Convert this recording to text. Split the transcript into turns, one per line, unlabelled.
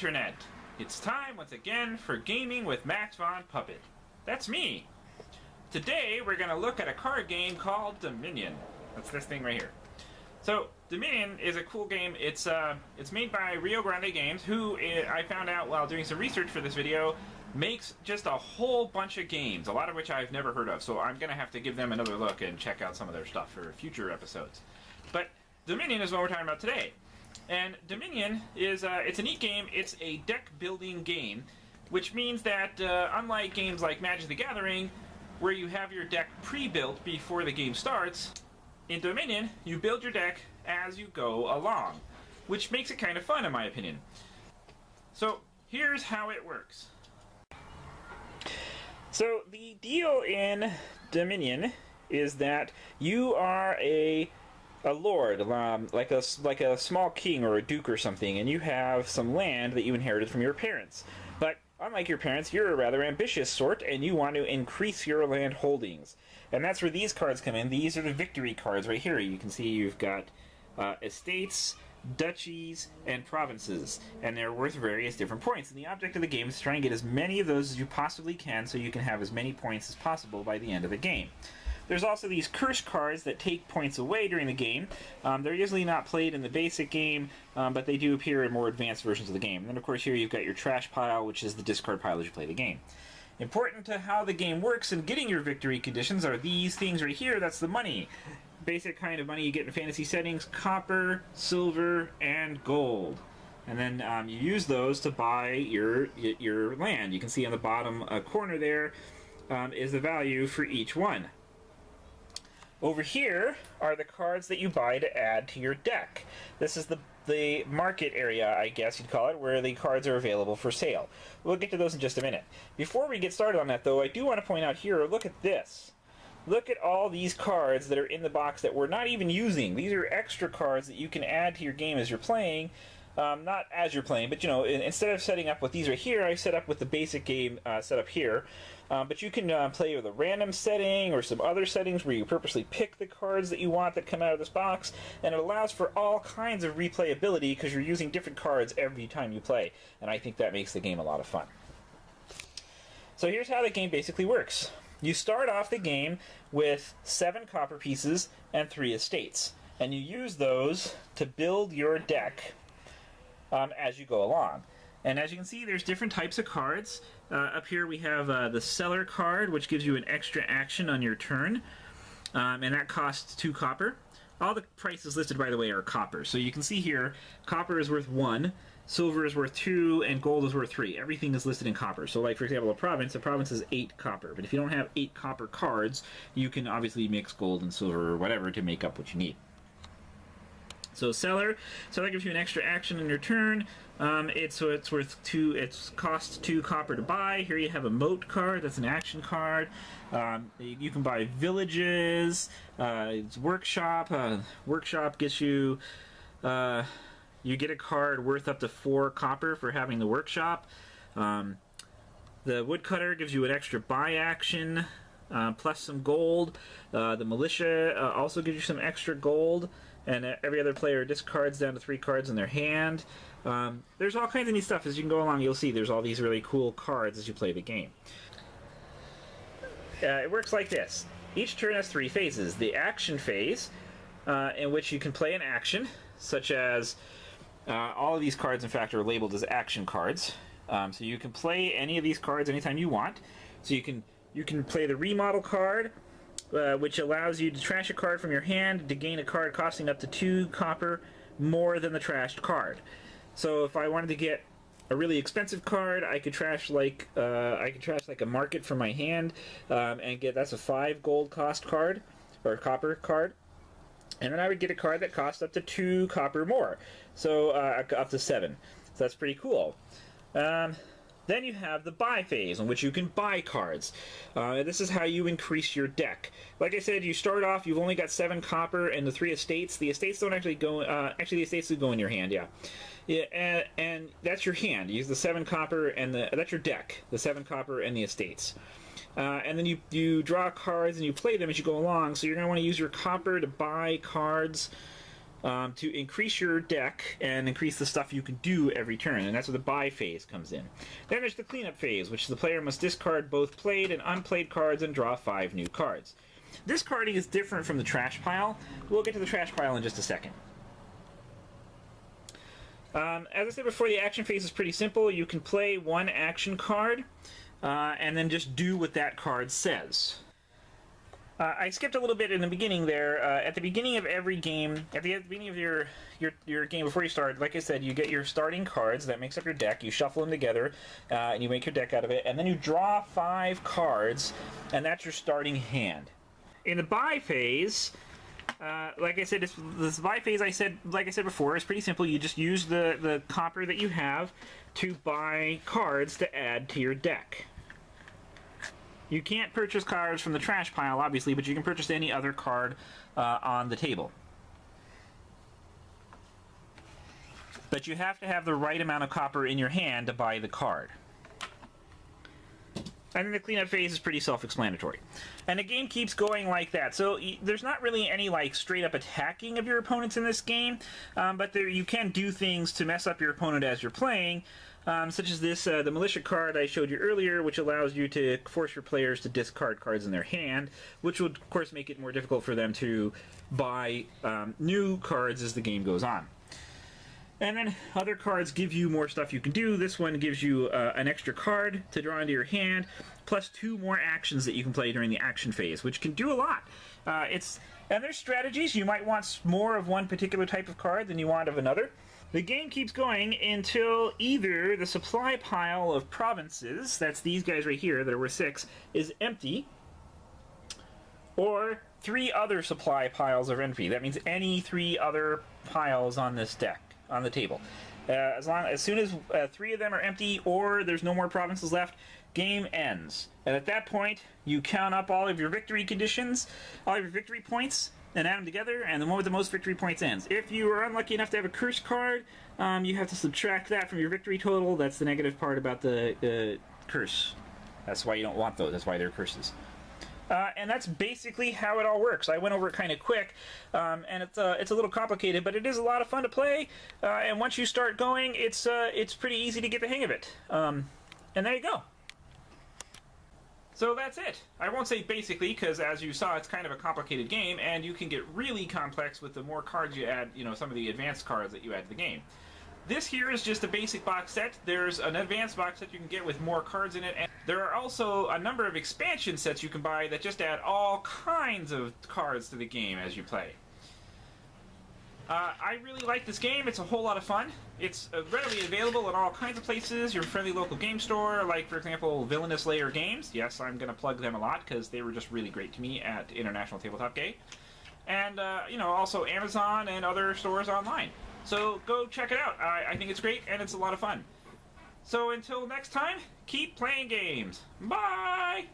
Internet! It's time once again for Gaming with Max Von Puppet. That's me! Today we're going to look at a card game called Dominion. That's this thing right here. So, Dominion is a cool game. It's made by Rio Grande Games, who I found out while doing some research for this video makes just a whole bunch of games, a lot of which I've never heard of, so I'm going to have to give them another look and check out some of their stuff for future episodes. But Dominion is what we're talking about today. And Dominion is it's a neat game. It's a deck building game, which means that unlike games like Magic the Gathering, where you have your deck pre-built before the game starts, in Dominion you build your deck as you go along, which makes it kind of fun in my opinion. So here's how it works. So the deal in Dominion is that you are a lord, like a small king or a duke or something, and you have some land that you inherited from your parents. But unlike your parents, you're a rather ambitious sort, and you want to increase your land holdings. And that's where these cards come in. These are the victory cards right here. You can see you've got estates, duchies, and provinces, and they're worth various different points. And the object of the game is to try and get as many of those as you possibly can so you can have as many points as possible by the end of the game. There's also these curse cards that take points away during the game. They're usually not played in the basic game, but they do appear in more advanced versions of the game. And then, of course, here you've got your trash pile, which is the discard pile as you play the game. Important to how the game works and getting your victory conditions are these things right here. That's the money. Basic kind of money you get in fantasy settings: copper, silver, and gold. And then you use those to buy your land. You can see on the bottom corner there is the value for each one. Over here are the cards that you buy to add to your deck. This is the market area, I guess you'd call it, where the cards are available for sale. We'll get to those in just a minute. Before we get started on that, though, I do want to point out here, look at this. Look at all these cards that are in the box that we're not even using. These are extra cards that you can add to your game as you're playing. Not as you're playing, but, you know, instead of setting up with these right here, I set up with the basic game setup here. But you can play with a random setting or some other settings where you purposely pick the cards that you want that come out of this box, and it allows for all kinds of replayability because you're using different cards every time you play, and I think that makes the game a lot of fun. So here's how the game basically works. You start off the game with 7 copper pieces and 3 estates, and you use those to build your deck as you go along. And as you can see, there's different types of cards. Up here we have the seller card, which gives you an extra action on your turn, and that costs 2 copper. All the prices listed, by the way, are copper. So you can see here, copper is worth 1, silver is worth 2, and gold is worth 3. Everything is listed in copper. So like, for example, a province is 8 copper. But if you don't have 8 copper cards, you can obviously mix gold and silver or whatever to make up what you need. So seller gives you an extra action in your turn. It's worth 2. It costs 2 copper to buy. Here you have a moat card. That's an action card. You can buy villages. It's workshop. Workshop gets you. You get a card worth up to 4 copper for having the workshop. The woodcutter gives you an extra buy action. Plus some gold. The militia also gives you some extra gold, and every other player discards down to 3 cards in their hand. There's all kinds of neat stuff. As you can go along, you'll see there's all these really cool cards as you play the game. It works like this. Each turn has 3 phases. The action phase, in which you can play an action, such as all of these cards, in fact, are labeled as action cards. So you can play any of these cards anytime you want. So you can play the remodel card, which allows you to trash a card from your hand to gain a card costing up to 2 copper more than the trashed card. So if I wanted to get a really expensive card, I could trash like a market from my hand, and that's a 5 gold cost card or copper card, and then I would get a card that costs up to 2 copper more, so up to 7. So that's pretty cool. Then you have the buy phase, in which you can buy cards. This is how you increase your deck. Like I said, you start off, you've only got 7 copper and the 3 estates. The estates don't actually go, actually the estates do go in your hand, yeah. And that's your hand. You use the 7 copper and that's your deck, the 7 copper and the estates. And then you draw cards and you play them as you go along, so you're going to want to use your copper to buy cards to increase your deck and increase the stuff you can do every turn, and that's where the buy phase comes in. Then there's the cleanup phase, which the player must discard both played and unplayed cards and draw 5 new cards. Discarding is different from the trash pile. We'll get to the trash pile in just a second. As I said before, the action phase is pretty simple. You can play 1 action card and then just do what that card says. I skipped a little bit in the beginning there. At the beginning of every game, at the beginning of your game before you start, like I said, you get your starting cards that makes up your deck. You shuffle them together, and you make your deck out of it, and then you draw 5 cards, and that's your starting hand. In the buy phase, like I said, this buy phase, like I said before, is pretty simple. You just use the copper that you have to buy cards to add to your deck. You can't purchase cards from the trash pile, obviously, but you can purchase any other card on the table. But you have to have the right amount of copper in your hand to buy the card. And then the cleanup phase is pretty self-explanatory. And the game keeps going like that. So there's not really any like straight-up attacking of your opponents in this game, but you can do things to mess up your opponent as you're playing, such as this, the militia card I showed you earlier, which allows you to force your players to discard cards in their hand, which would, of course, make it more difficult for them to buy new cards as the game goes on. And then other cards give you more stuff you can do. This one gives you an extra card to draw into your hand, plus 2 more actions that you can play during the action phase, which can do a lot. And there's strategies. You might want more of one particular type of card than you want of another. The game keeps going until either the supply pile of provinces, that's these guys right here, there were 6, is empty, or 3 other supply piles are empty. That means any 3 other piles on this deck, on the table. As soon as 3 of them are empty or there's no more provinces left, game ends. And at that point, you count up all of your victory conditions, all of your victory points, and add them together, and the one with the most victory points ends. If you are unlucky enough to have a curse card, you have to subtract that from your victory total. That's the negative part about the curse. That's why you don't want those. That's why they're curses. And that's basically how it all works. I went over it kind of quick, and it's a little complicated, but it is a lot of fun to play. And once you start going, it's pretty easy to get the hang of it. And there you go. So that's it. I won't say basically, because as you saw, it's kind of a complicated game, and you can get really complex with the more cards you add, some of the advanced cards that you add to the game. This here is just a basic box set. There's an advanced box set you can get with more cards in it, and there are also a number of expansion sets you can buy that just add all kinds of cards to the game as you play. I really like this game. It's a whole lot of fun. It's readily available in all kinds of places. Your friendly local game store, like, for example, Villainous Lair Games. Yes, I'm going to plug them a lot because they were just really great to me at International Tabletop Day. And, also Amazon and other stores online. So go check it out. I think it's great, and it's a lot of fun. So until next time, keep playing games. Bye!